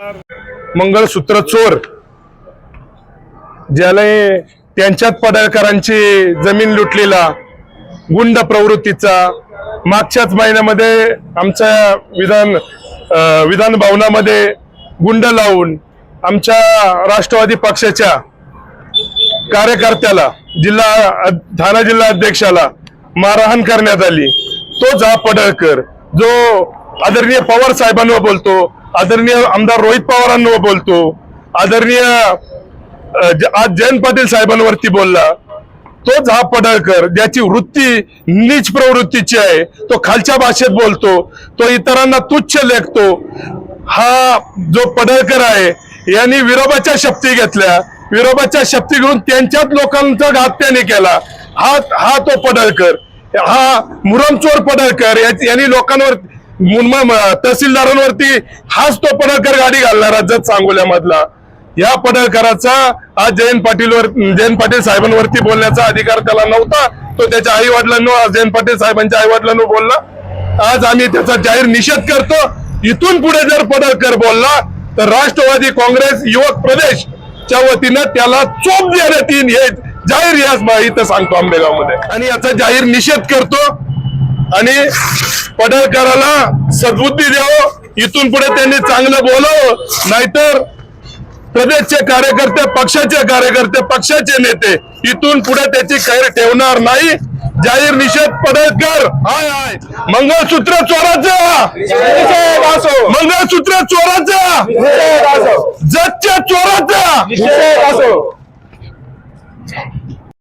मंगळसूत्र चोर ज्याला त्यांच्यात पडळकरांची जमीन लुटलेला गुंड प्रवृत्तीचा मागच्याच महिन्यामध्ये आमच्या विधान भवनामध्ये गुंड लावून आमच्या राष्ट्रवादी पक्षाच्या कार्यकर्त्याला ठाणे जिल्हा अध्यक्षाला मारहाण करण्यात आली। तोच हा पडळकर जो आदरणीय पवार साहेबांवर बोलतो, आदरणीय आमदार रोहित पवारांवर बोलतो, आदरणीय आज जयंत पाटील साहेबांवरती बोलला, तोच हा पडळकर ज्याची वृत्ती नीच प्रवृत्तीची आहे। तो खालच्या भाषेत बोलतो, तो इतरांना तुच्छ लेखतो। हा जो पडळकर आहे यांनी विरोबाच्या शपथी घेतल्या, विरोबाच्या शपथी घेऊन त्यांच्याच लोकांचा घात त्याने केला। हा तो पडळकर, हा मुरमचोर पडळकर यांनी लोकांवर तहसीलदारांवरती हाच तो पडळकर गाडी घालणारा जत सांगोल्यामधला। या पडळकराचा आज जयंत पाटील साहेबांवरती बोलण्याचा अधिकार त्याला नव्हता। तो त्याच्या आई वडिलांना, जयंत पाटील साहेबांच्या आई वडिलांना बोलला। आज आम्ही त्याचा जाहीर निषेध करतो। इथून पुढे जर पडळकर बोलला तर राष्ट्रवादी काँग्रेस युवक प्रदेशच्या वतीनं त्याला चोप देण्यात येईल हे जाहीर याच इथं सांगतो आंबेगाव मध्ये, आणि याचा जाहीर निषेध करतो। आणि पडळकराला सद्बुद्धी द्यावं, इथून पुढे त्यांनी चांगलं बोलावं, नाहीतर प्रदेशचे कार्यकर्ते, पक्षाचे कार्यकर्ते, पक्षाचे नेते इथून पुढे त्याची खैर ठेवणार नाही। जाहीर निषेध पडळकर हाय हाय। मंगळसूत्र चोराचं, मंगळसूत्र चोराचं, जतच्या चोराचं।